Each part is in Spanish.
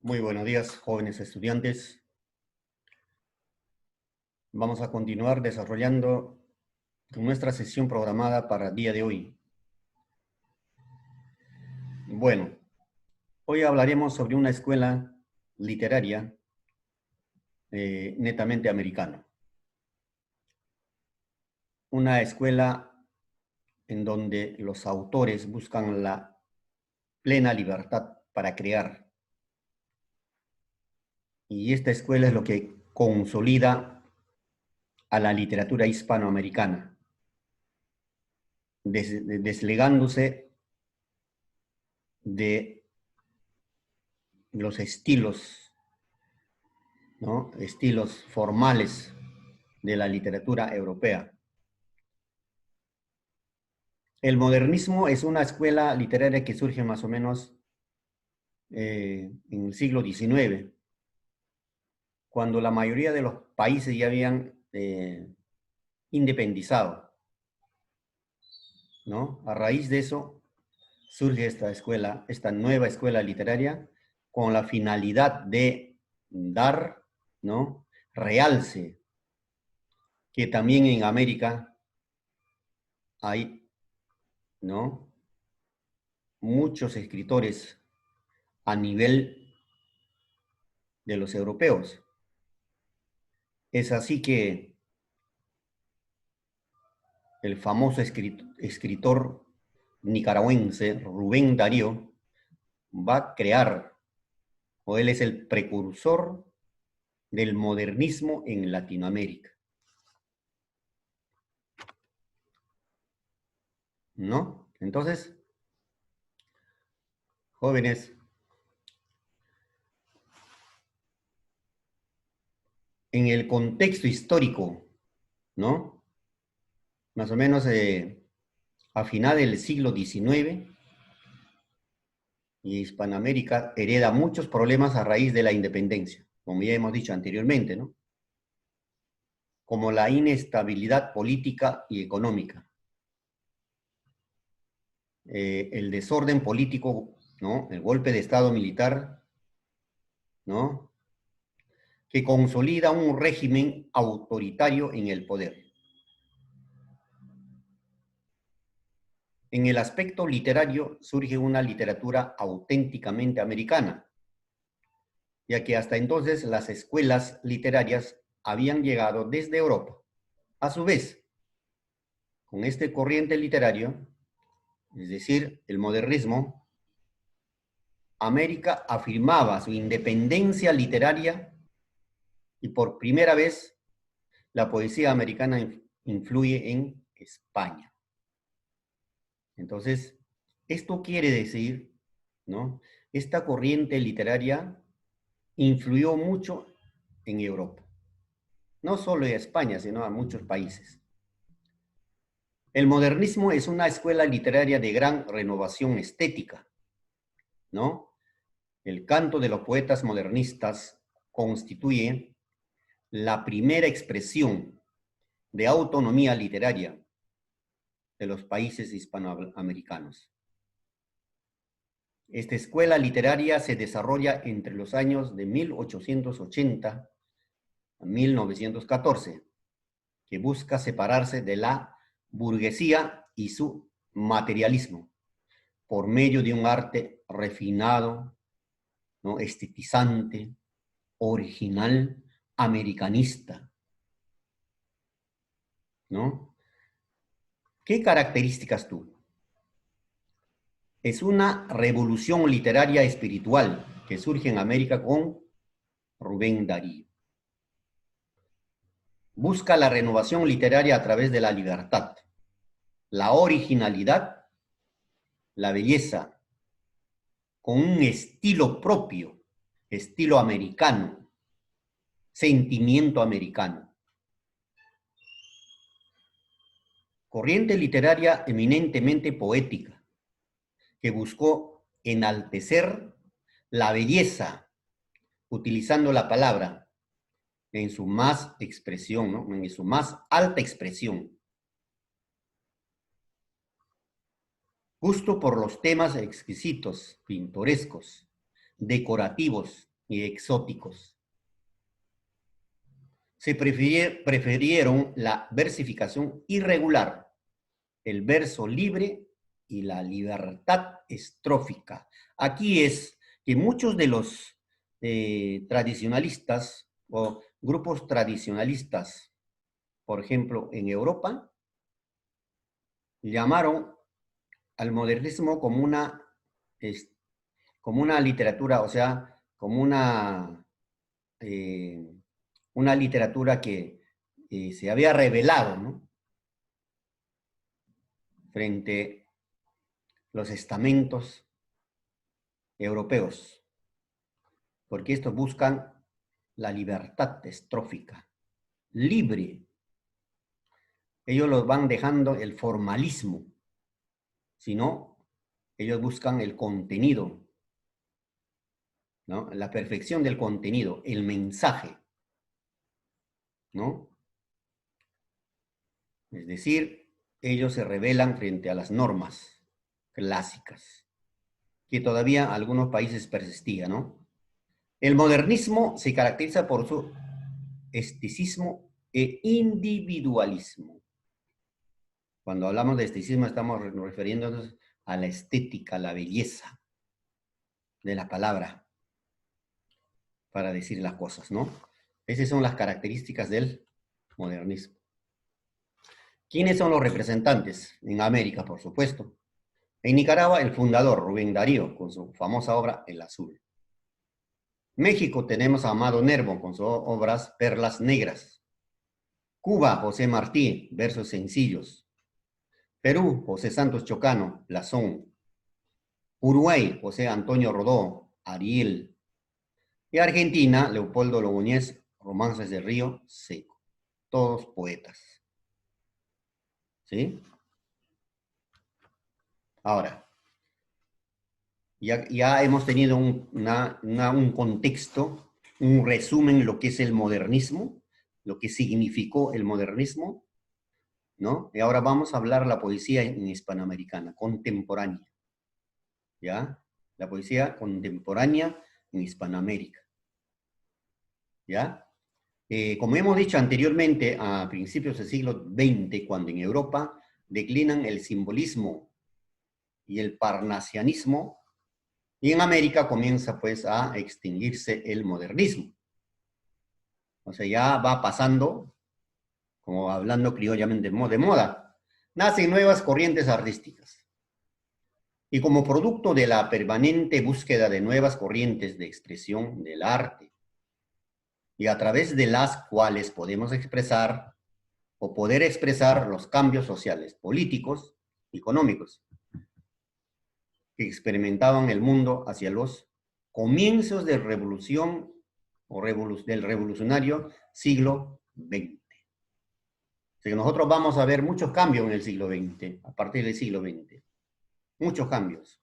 Muy buenos días, jóvenes estudiantes. Vamos a continuar desarrollando nuestra sesión programada para el día de hoy. Bueno, hoy hablaremos sobre una escuela literaria netamente americana. Una escuela en donde los autores buscan la plena libertad para crear. Y esta escuela es lo que consolida a la literatura hispanoamericana, deslegándose de los estilos, ¿no? Estilos formales de la literatura europea. El modernismo es una escuela literaria que surge más o menos en el siglo XIX, cuando la mayoría de los países ya habían independizado, ¿no? A raíz de eso surge esta escuela, esta nueva escuela literaria, con la finalidad de dar, ¿no?, realce, que también en América hay, ¿no?, muchos escritores a nivel de los europeos. Es así que el famoso escritor nicaragüense Rubén Darío va a crear, o él es el precursor del modernismo en Latinoamérica, ¿no? Entonces, jóvenes, en el contexto histórico, ¿no?, más o menos a final del siglo XIX, y Hispanoamérica hereda muchos problemas a raíz de la independencia, como ya hemos dicho anteriormente, ¿no?, como la inestabilidad política y económica, el desorden político, ¿no?, el golpe de Estado militar, ¿no?, que consolida un régimen autoritario en el poder. En el aspecto literario surge una literatura auténticamente americana, ya que hasta entonces las escuelas literarias habían llegado desde Europa. A su vez, con este corriente literario, es decir, el modernismo, América afirmaba su independencia literaria y por primera vez la poesía americana influye en España. Entonces, esto quiere decir, ¿no?, esta corriente literaria influyó mucho en Europa, no solo en España, sino a muchos países. El modernismo es una escuela literaria de gran renovación estética, ¿no? El canto de los poetas modernistas constituye la primera expresión de autonomía literaria de los países hispanoamericanos. Esta escuela literaria se desarrolla entre los años de 1880 a 1914, que busca separarse de la burguesía y su materialismo por medio de un arte refinado, ¿no?, estetizante, original, americanista, ¿no? ¿Qué características tuvo? Es una revolución literaria espiritual que surge en América con Rubén Darío. Busca la renovación literaria a través de la libertad, la originalidad, la belleza, con un estilo propio, estilo americano, sentimiento americano. Corriente literaria eminentemente poética, que buscó enaltecer la belleza, utilizando la palabra en su más expresión, ¿no?, en su más alta expresión. Gusto por los temas exquisitos, pintorescos, decorativos, y exóticos. Se prefirieron la versificación irregular, el verso libre y la libertad estrófica. Aquí es que muchos de los tradicionalistas o grupos tradicionalistas, por ejemplo, en Europa, llamaron al modernismo como una literatura, o sea, como una literatura que se había revelado, ¿no?, frente a los estamentos europeos, porque estos buscan la libertad estrófica, libre. Ellos los van dejando el formalismo, sino ellos buscan el contenido, ¿no?, la perfección del contenido, el mensaje, ¿no? Es decir, ellos se rebelan frente a las normas clásicas, que todavía algunos países persistían, ¿no? El modernismo se caracteriza por su esticismo e individualismo. Cuando hablamos de esteticismo estamos refiriéndonos a la estética, a la belleza de la palabra para decir las cosas, ¿no? Esas son las características del modernismo. ¿Quiénes son los representantes? En América, por supuesto. En Nicaragua, el fundador, Rubén Darío, con su famosa obra El Azul. México tenemos a Amado Nervo con sus obras Perlas Negras. Cuba, José Martí, versos sencillos. Perú, José Santos Chocano, Blasón. Uruguay, José Antonio Rodó, Ariel. Y Argentina, Leopoldo Loguñez, Romances de Río Seco. Todos poetas. ¿Sí? Ahora, ya hemos tenido un contexto, un resumen de lo que es el modernismo, lo que significó el modernismo, ¿no? Y ahora vamos a hablar la poesía en hispanoamericana, contemporánea, ¿ya? La poesía contemporánea en Hispanoamérica, ¿ya? Como hemos dicho anteriormente, a principios del siglo XX, cuando en Europa declinan el simbolismo y el parnasianismo, y en América comienza pues a extinguirse el modernismo. O sea, ya va pasando, como hablando criollamente, de moda. Nacen nuevas corrientes artísticas. Y como producto de la permanente búsqueda de nuevas corrientes de expresión del arte, y a través de las cuales podemos expresar o poder expresar los cambios sociales, políticos, económicos, que experimentaban el mundo hacia los comienzos de revolución o del revolucionario siglo XX. Así que nosotros vamos a ver muchos cambios en el siglo XX, a partir del siglo XX. Muchos cambios.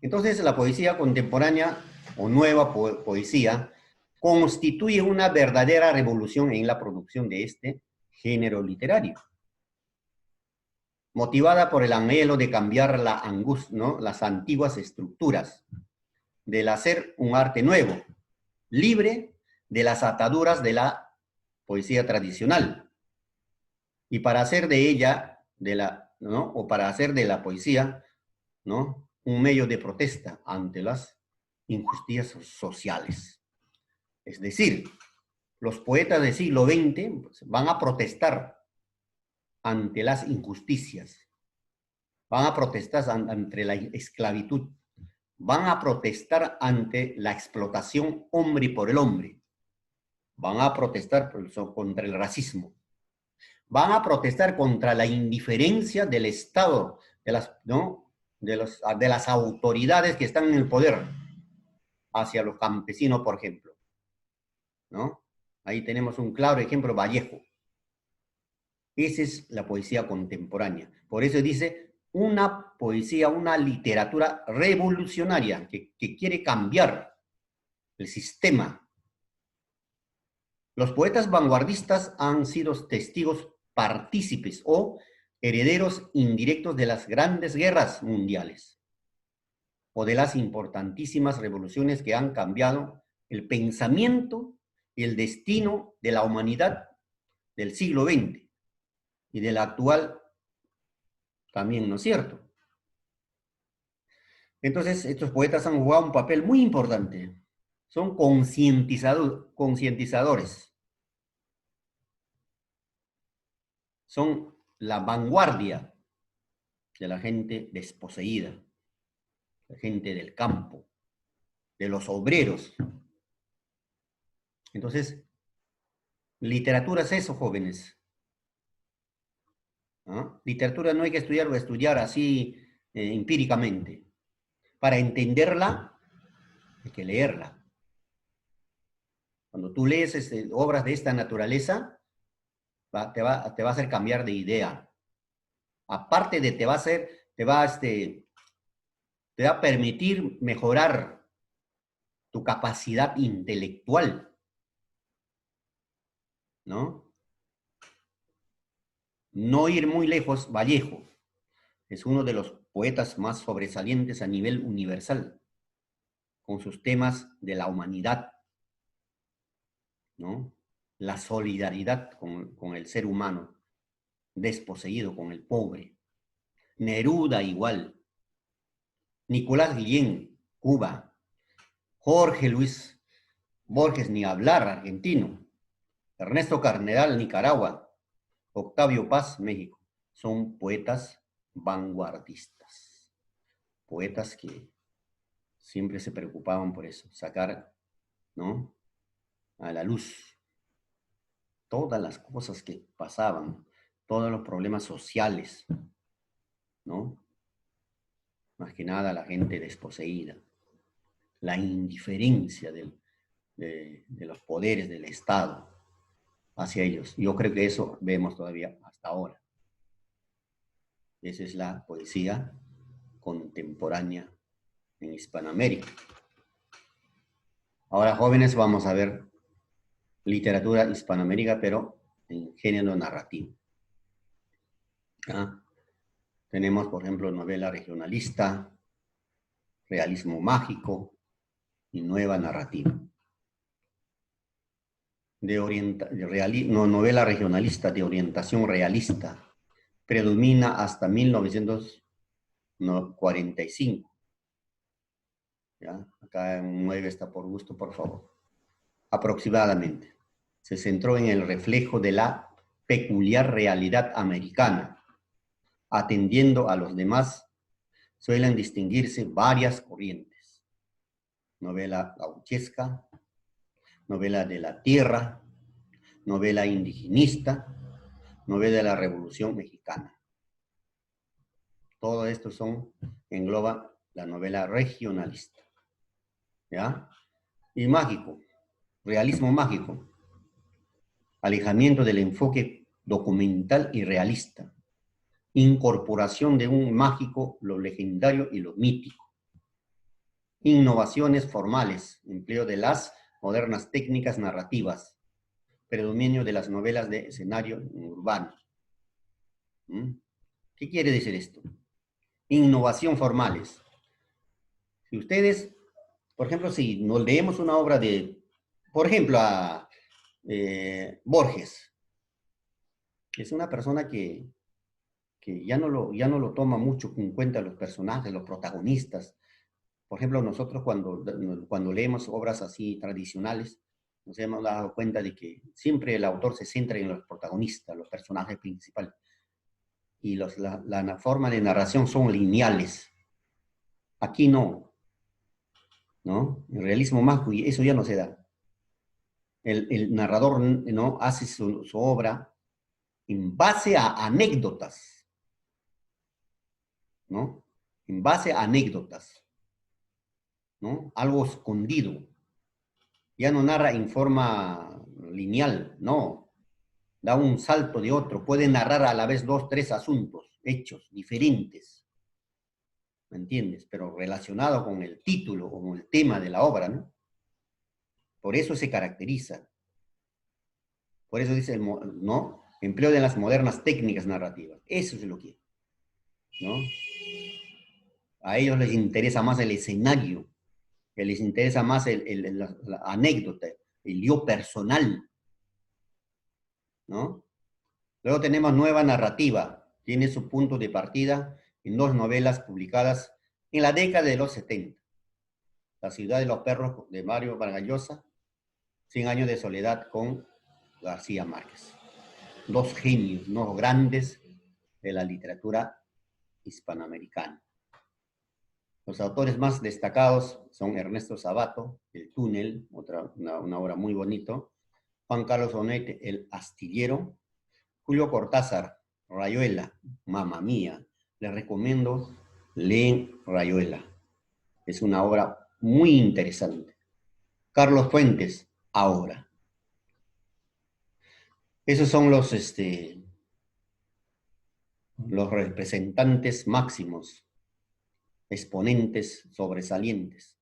Entonces, la poesía contemporánea o nueva poesía constituye una verdadera revolución en la producción de este género literario, motivada por el anhelo de cambiar ¿no?, las antiguas estructuras, del hacer un arte nuevo, libre de las ataduras de la poesía tradicional, y para hacer de ella, ¿no?, o para hacer de la poesía, ¿no?, un medio de protesta ante las injusticias sociales. Es decir, los poetas del siglo XX pues, van a protestar ante las injusticias, van a protestar ante la esclavitud, van a protestar ante la explotación hombre por el hombre, van a protestar contra el racismo, van a protestar contra la indiferencia del Estado, ¿no?, de las autoridades que están en el poder hacia los campesinos, por ejemplo, ¿no? Ahí tenemos un claro ejemplo, Vallejo. Esa es la poesía contemporánea. Por eso dice una poesía, una literatura revolucionaria que quiere cambiar el sistema. Los poetas vanguardistas han sido testigos partícipes o herederos indirectos de las grandes guerras mundiales o de las importantísimas revoluciones que han cambiado el pensamiento y el destino de la humanidad del siglo XX y de la actual también, ¿no es cierto? Entonces, estos poetas han jugado un papel muy importante. Son concientizadores. Son la vanguardia de la gente desposeída, la gente del campo, de los obreros. Entonces, literatura es eso, jóvenes. ¿No? Literatura no hay que estudiar o estudiar así empíricamente. Para entenderla, hay que leerla. Cuando tú lees obras de esta naturaleza, te va a hacer cambiar de idea. Aparte de te va a permitir mejorar tu capacidad intelectual, ¿no? No ir muy lejos, Vallejo es uno de los poetas más sobresalientes a nivel universal, con sus temas de la humanidad, ¿no? La solidaridad con el ser humano, desposeído, con el pobre. Neruda igual. Nicolás Guillén, Cuba. Jorge Luis Borges, ni hablar, argentino. Ernesto Cardenal, Nicaragua. Octavio Paz, México. Son poetas vanguardistas. Poetas que siempre se preocupaban por eso, sacar, ¿no?, a la luz todas las cosas que pasaban, todos los problemas sociales, ¿no? Más que nada la gente desposeída, la indiferencia de los poderes del Estado hacia ellos. Yo creo que eso vemos todavía hasta ahora. Esa es la poesía contemporánea en Hispanoamérica. Ahora, jóvenes, vamos a ver literatura hispanoamérica, pero en género narrativo. ¿Ah? Tenemos, por ejemplo, novela regionalista, realismo mágico y nueva narrativa. Novela regionalista de orientación realista predomina hasta 1945. ¿Ya? Acá en 9 está por gusto, por favor. Aproximadamente. Se centró en el reflejo de la peculiar realidad americana. Atendiendo a los demás, suelen distinguirse varias corrientes. Novela gauchesca, novela de la tierra, novela indigenista, novela de la Revolución Mexicana. Todo esto engloba la novela regionalista. ¿Ya? Y mágico, realismo mágico, alejamiento del enfoque documental y realista, incorporación de un mágico, lo legendario y lo mítico, innovaciones formales, empleo de las modernas técnicas narrativas, predominio de las novelas de escenario urbano. ¿Qué quiere decir esto? Innovación formales. Si ustedes, por ejemplo, si nos leemos una obra de, por ejemplo, a Borges, es una persona que ya no lo toma mucho en cuenta los personajes, los protagonistas. Por ejemplo, nosotros cuando leemos obras así tradicionales, nos hemos dado cuenta de que siempre el autor se centra en los protagonistas, los personajes principales. Y la forma de narración son lineales. Aquí no. ¿No? El realismo mágico, y eso ya no se da. El narrador, ¿no?, hace su obra en base a anécdotas, ¿no? En base a anécdotas, ¿no? Algo escondido. Ya no narra en forma lineal, no. Da un salto de otro. Puede narrar a la vez 2, 3 asuntos, hechos diferentes. ¿Me entiendes? Pero relacionado con el título o con el tema de la obra, ¿no? Por eso se caracteriza. Por eso dice, ¿no?, empleo de las modernas técnicas narrativas. Eso es lo que, ¿no? A ellos les interesa más el escenario, que les interesa más la anécdota, el yo personal, ¿no? Luego tenemos Nueva Narrativa, tiene su punto de partida en dos novelas publicadas en la década de los 70. La ciudad de los perros de Mario Vargas Llosa, 100 años de soledad con García Márquez. Dos genios, ¿no? Grandes de la literatura hispanoamericana. Los autores más destacados son Ernesto Sabato, El túnel, una obra muy bonito, Juan Carlos Onetti, El astillero, Julio Cortázar, Rayuela, Mamma Mía. Les recomiendo leen Rayuela. Es una obra muy interesante. Carlos Fuentes, Ahora. Esos son los representantes máximos, exponentes sobresalientes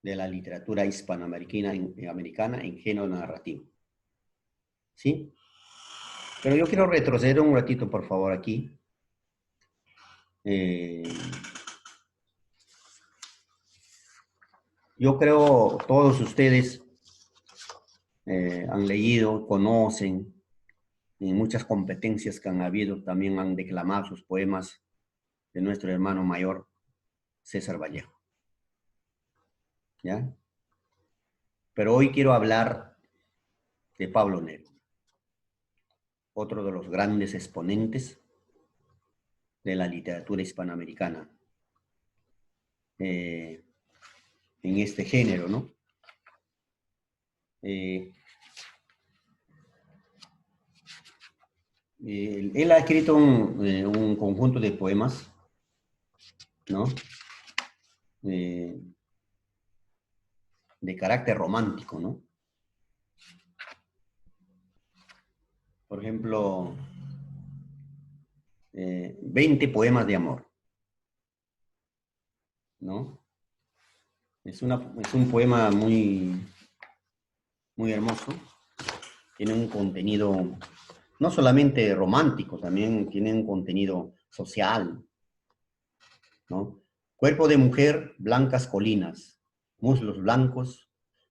de la literatura hispanoamericana en género narrativo. ¿Sí? Pero yo quiero retroceder un ratito, por favor, aquí. Yo creo todos ustedes han leído, conocen, y muchas competencias que han habido, también han declamado sus poemas de nuestro hermano mayor, César Vallejo. ¿Ya? Pero hoy quiero hablar de Pablo Neruda, otro de los grandes exponentes de la literatura hispanoamericana en este género, ¿no? Él ha escrito un conjunto de poemas, ¿no? De carácter romántico, ¿no? Por ejemplo, 20 poemas de amor, ¿no? Es un poema muy, muy hermoso. Tiene un contenido no solamente romántico, también tiene un contenido social, ¿no? Cuerpo de mujer, blancas colinas, muslos blancos,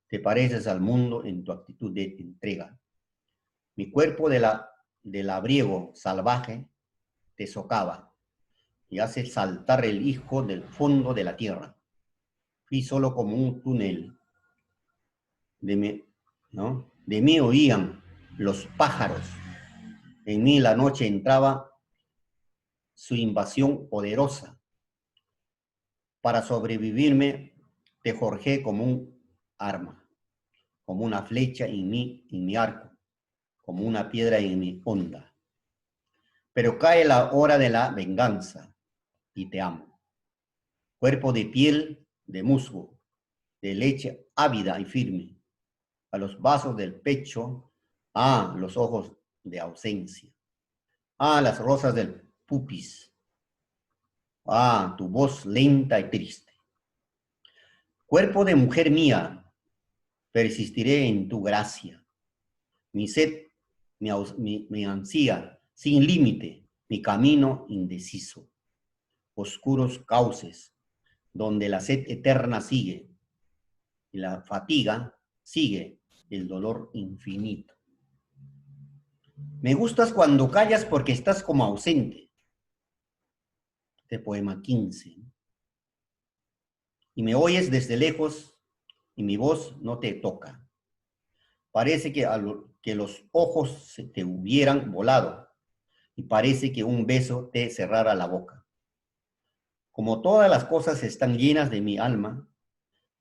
te pareces al mundo en tu actitud de entrega. Mi cuerpo del labriego salvaje te socava y hace saltar el hijo del fondo de la tierra. Fui solo como un túnel. ¿No? De mí oían los pájaros. En mí la noche entraba su invasión poderosa. Para sobrevivirme, te forjé como un arma, como una flecha en mi arco, como una piedra en mi onda. Pero cae la hora de la venganza y te amo. Cuerpo de piel, de musgo, de leche ávida y firme. A los vasos del pecho, los ojos de ausencia. Las rosas del pupis. Tu voz lenta y triste. Cuerpo de mujer mía, persistiré en tu gracia. Mi sed, mi ansía, sin límite, mi camino indeciso. Oscuros cauces, donde la sed eterna sigue, y la fatiga sigue el dolor infinito. Me gustas cuando callas porque estás como ausente. Este poema 15. Y me oyes desde lejos y mi voz no te toca. Parece que los ojos se te hubieran volado y parece que un beso te cerrara la boca. Como todas las cosas están llenas de mi alma,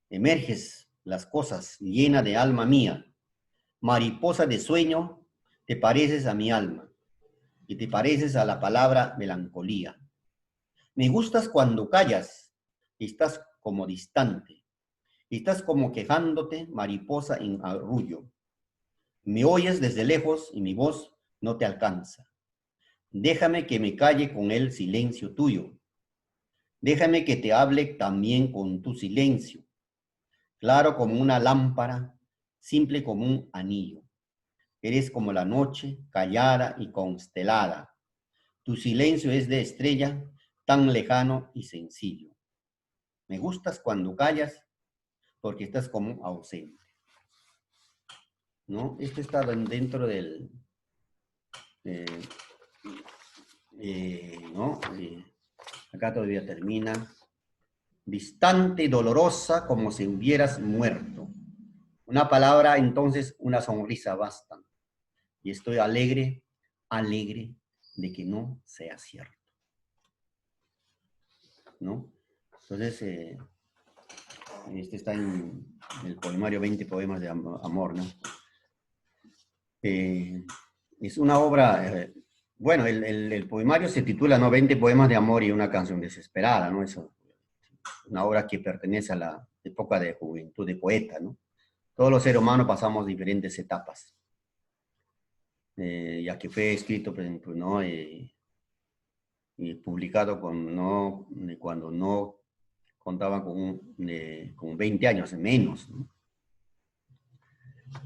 emerges las cosas llenas de alma mía. Mariposa de sueño, te pareces a mi alma y te pareces a la palabra melancolía. Me gustas cuando callas, estás como distante, estás como quejándote, mariposa en arrullo. Me oyes desde lejos y mi voz no te alcanza. Déjame que me calle con el silencio tuyo. Déjame que te hable también con tu silencio. Claro como una lámpara, simple como un anillo. Eres como la noche, callada y constelada. Tu silencio es de estrella, tan lejano y sencillo. Me gustas cuando callas porque estás como ausente, ¿no? Esto está dentro del, eh, ¿no? Acá todavía termina. Distante y dolorosa como si hubieras muerto. Una palabra, entonces, una sonrisa basta. Y estoy alegre, alegre de que no sea cierto, ¿no? Entonces, este está en el poemario 20 poemas de amor, ¿no? Es una obra, bueno, el poemario se titula, ¿no? 20 poemas de amor y una canción desesperada, ¿no? Es una obra que pertenece a la época de juventud de poeta, ¿no? Todos los seres humanos pasamos diferentes etapas, ya que fue escrito, por ejemplo, ¿no? Y publicado cuando no contaban con 20 años, menos, ¿no?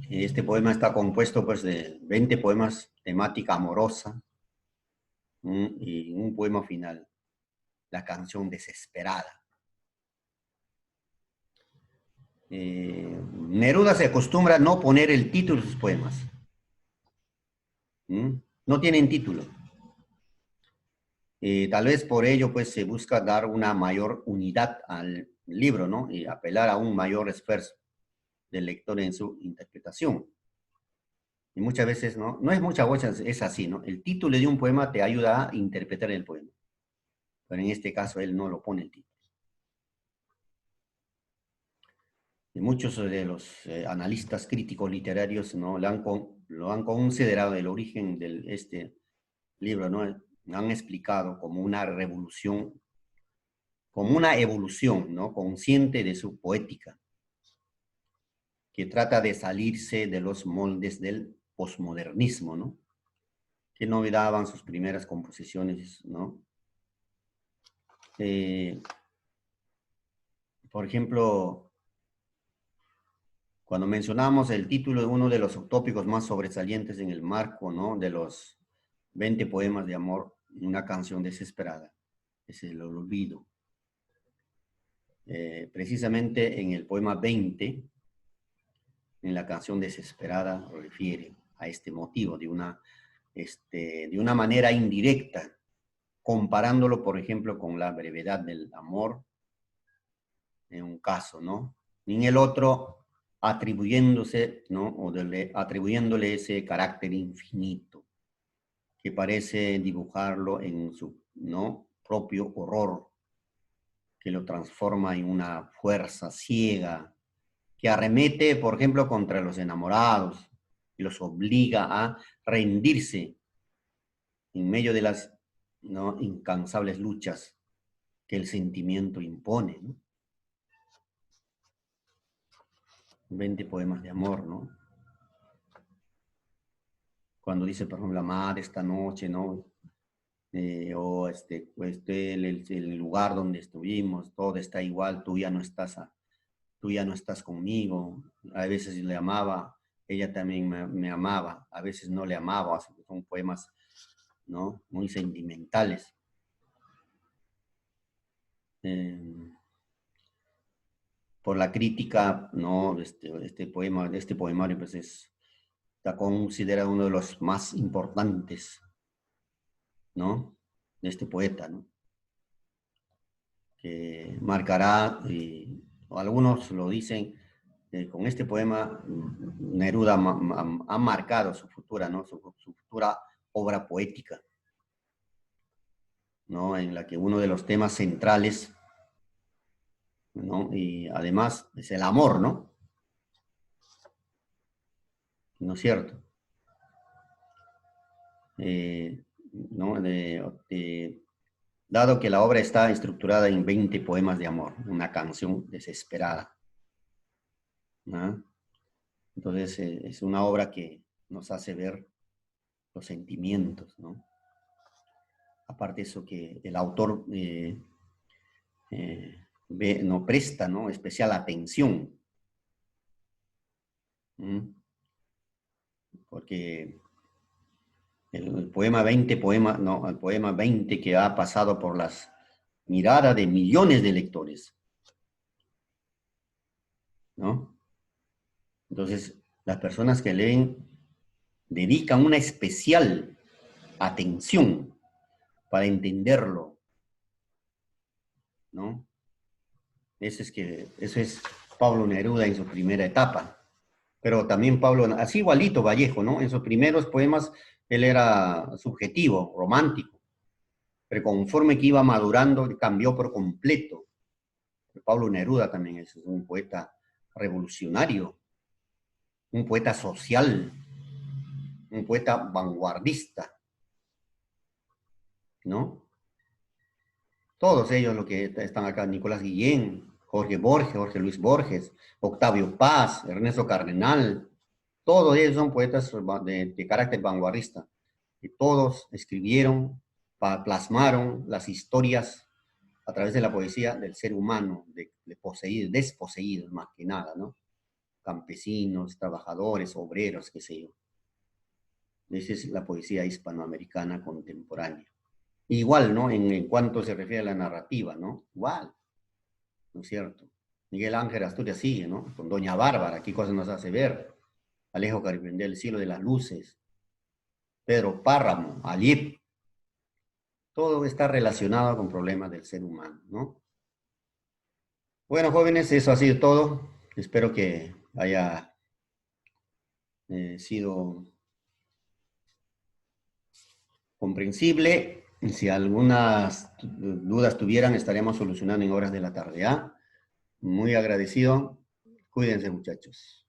Este poema está compuesto pues, de 20 poemas temática amorosa, y un poema final, la canción desesperada. Neruda se acostumbra a no poner el título de sus poemas. No tienen título. Tal vez por ello pues, se busca dar una mayor unidad al libro, ¿no? Y apelar a un mayor esfuerzo del lector en su interpretación. Y muchas veces, no es muchas veces, es así, ¿no? El título de un poema te ayuda a interpretar el poema. Pero en este caso él no lo pone el título. Y muchos de los analistas críticos literarios, ¿no? Lo han considerado el origen de este libro, ¿no? Han explicado como una revolución, como una evolución, ¿no? Consciente de su poética, que trata de salirse de los moldes del posmodernismo, ¿no? Que no daban sus primeras composiciones, ¿no? Por ejemplo, cuando mencionamos el título de uno de los tópicos más sobresalientes en el marco, ¿no? De los 20 poemas de amor, una canción desesperada, es el olvido. Precisamente en el poema 20, en la canción desesperada, refiere a este motivo de una manera indirecta, comparándolo, por ejemplo, con la brevedad del amor, en un caso, ¿no? Y en el otro, atribuyéndose, ¿no? Atribuyéndole ese carácter infinito, que parece dibujarlo en su, ¿no? Propio horror, que lo transforma en una fuerza ciega, que arremete, por ejemplo, contra los enamorados, y los obliga a rendirse en medio de las, ¿no? Incansables luchas que el sentimiento impone, ¿no? 20 poemas de amor, ¿no? Cuando dice, por ejemplo, la madre esta noche, ¿no? O el lugar donde estuvimos, todo está igual, tú ya no estás conmigo. A veces le amaba, ella también me amaba, a veces no le amaba. Son poemas, ¿no? Muy sentimentales. Por la crítica, ¿no? Este poemario pues está considerado uno de los más importantes, ¿no? De este poeta, ¿no? Que marcará, algunos lo dicen, con este poema Neruda ha marcado su futura, ¿no? Su futura obra poética, ¿no? En la que uno de los temas centrales, ¿no? Y además es el amor, ¿no? ¿No es cierto? ¿No? Dado que la obra está estructurada en 20 poemas de amor, una canción desesperada, ¿no? Entonces es una obra que nos hace ver los sentimientos, ¿no? Aparte eso que el autor no presta, ¿no? Especial atención, ¿m? Porque el poema 20, no, el poema 20 que ha pasado por las miradas de millones de lectores, ¿no? Entonces, las personas que leen dedican una especial atención para entenderlo, ¿no? Eso es Pablo Neruda en su primera etapa. Pero también Pablo, así igualito Vallejo, ¿no? En sus primeros poemas él era subjetivo, romántico, pero conforme que iba madurando cambió por completo. Pablo Neruda también es un poeta revolucionario, un poeta social, un poeta vanguardista, ¿no? Todos ellos los que están acá, Nicolás Guillén, Jorge Borges, Jorge Luis Borges, Octavio Paz, Ernesto Cardenal, todos ellos son poetas de carácter vanguardista, y todos escribieron, plasmaron las historias a través de la poesía del ser humano, de poseído, desposeídos más que nada, ¿no? Campesinos, trabajadores, obreros, qué sé yo. Esa es la poesía hispanoamericana contemporánea. Igual, ¿no? En cuanto se refiere a la narrativa, ¿no? Igual, ¿no es cierto? Miguel Ángel Asturias sigue, ¿no? Con Doña Bárbara, qué cosas nos hace ver. Alejo Carpentier, El cielo de las luces. Pedro Páramo, Aliep. Todo está relacionado con problemas del ser humano, ¿no? Bueno, jóvenes, eso ha sido todo. Espero que haya sido comprensible. Si algunas dudas tuvieran, estaríamos solucionando en horas de la tarde. ¿Ah? Muy agradecido. Cuídense, muchachos.